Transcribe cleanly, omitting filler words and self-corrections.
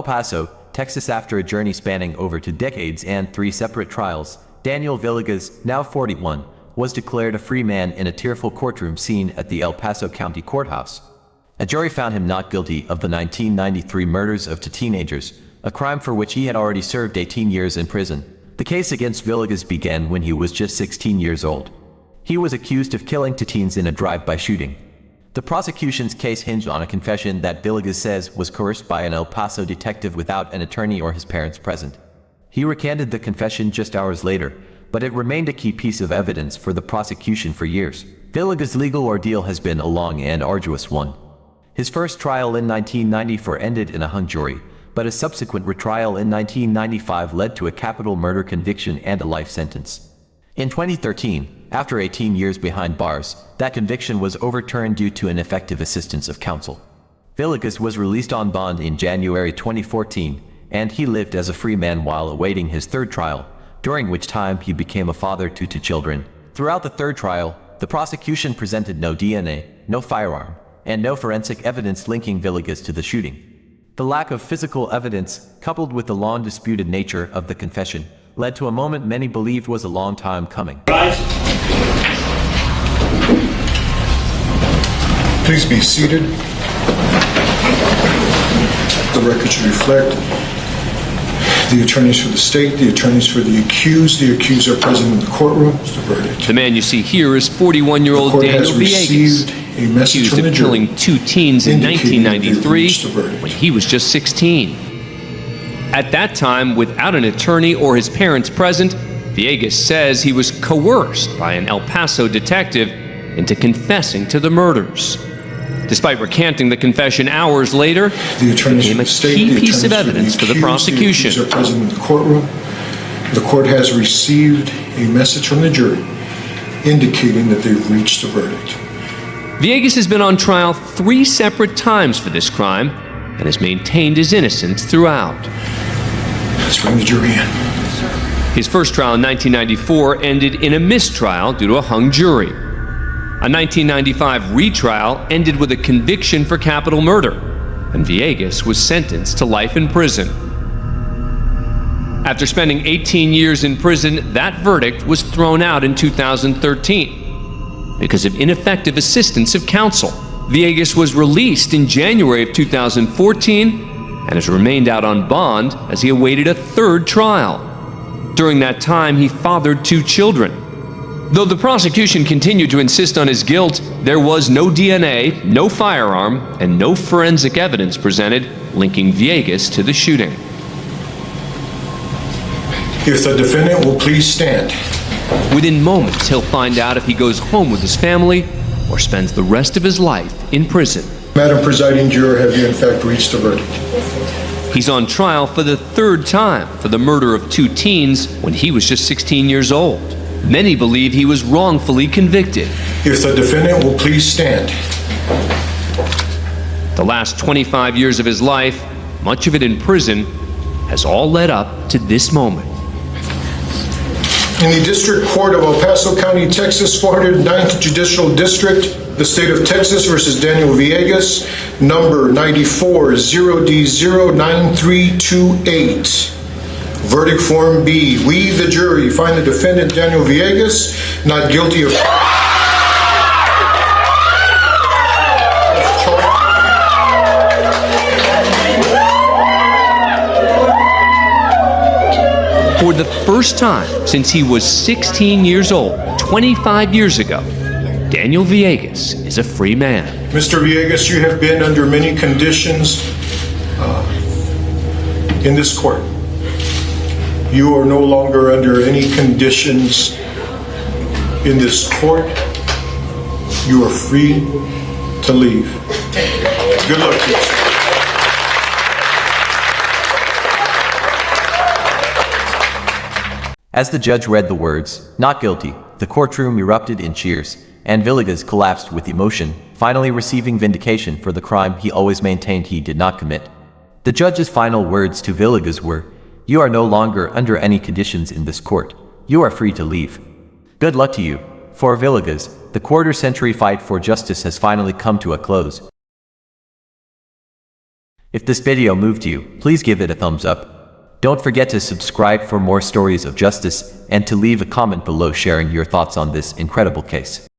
El Paso, Texas. After a journey spanning over 2 decades and 3 separate trials, Daniel Villegas, now 41, was declared a free man in a tearful courtroom scene at the El Paso County Courthouse. A jury found him not guilty of the 1993 murders of 2 teenagers, a crime for which he had already served 18 years in prison. The case against Villegas began when he was just 16 years old. He was accused of killing 2 teens in a drive-by shooting. The prosecution's case hinged on a confession that Villegas says was coerced by an El Paso detective without an attorney or his parents present. He recanted the confession just hours later, but it remained a key piece of evidence for the prosecution for years. Villegas' legal ordeal has been a long and arduous one. His first trial in 1994 ended in a hung jury, but a subsequent retrial in 1995 led to a capital murder conviction and a life sentence. In 2013, after 18 years behind bars, that conviction was overturned due to ineffective assistance of counsel. Villegas was released on bond in January 2014, and he lived as a free man while awaiting his 3rd trial, during which time he became a father to 2 children. Throughout the 3rd trial, the prosecution presented no DNA, no firearm, and no forensic evidence linking Villegas to the shooting. The lack of physical evidence, coupled with the long-disputed nature of the confession, led to a moment many believed was a long time coming. Please be seated. The record should reflect the attorneys for the state, the attorneys for the accused are present in the courtroom. The verdict. The man you see here is 41-year-old Daniel Villegas, accused of killing 2 teens in 1993 when he was just 16. At that time, without an attorney or his parents present, Villegas says he was coerced by an El Paso detective into confessing to the murders. Despite recanting the confession hours later, it became a key piece of evidence for the prosecution. The accused are present in the courtroom. The court has received a message from the jury indicating that they've reached a verdict. Villegas has been on trial 3 separate times for this crime and has maintained his innocence throughout. Let's bring the jury in. His first trial in 1994 ended in a mistrial due to a hung jury. A 1995 retrial ended with a conviction for capital murder, and Villegas was sentenced to life in prison. After spending 18 years in prison, that verdict was thrown out in 2013 because of ineffective assistance of counsel. Villegas was released in January of 2014 and has remained out on bond as he awaited a 3rd trial. During that time, he fathered 2 children. Though the prosecution continued to insist on his guilt, there was no DNA, no firearm, and no forensic evidence presented linking Villegas to the shooting. If the defendant will please stand. Within moments, he'll find out if he goes home with his family or spends the rest of his life in prison. Madam Presiding Juror, have you in fact reached a verdict? He's on trial for the 3rd time for the murder of 2 teens when he was just 16 years old. Many believe he was wrongfully convicted. If the defendant will please stand. The last 25 years of his life, much of it in prison, has all led up to this moment. In the District Court of El Paso County, Texas, 409th Judicial District, the State of Texas versus Daniel Villegas, number 94-0D09328. Verdict Form B. We, the jury, find the defendant, Daniel Villegas, not guilty of... For the first time since he was 16 years old, 25 years ago, Daniel Villegas is a free man. Mr. Villegas, you have been under many conditions in this court. You are no longer under any conditions in this court. You are free to leave. Good luck to you. As the judge read the words, "Not guilty," the courtroom erupted in cheers, and Villegas collapsed with emotion, finally receiving vindication for the crime he always maintained he did not commit. The judge's final words to Villegas were, "You are no longer under any conditions in this court. You are free to leave." Good luck to you. For Villegas, the quarter-century fight for justice has finally come to a close. If this video moved you, please give it a thumbs up. Don't forget to subscribe for more stories of justice and to leave a comment below sharing your thoughts on this incredible case.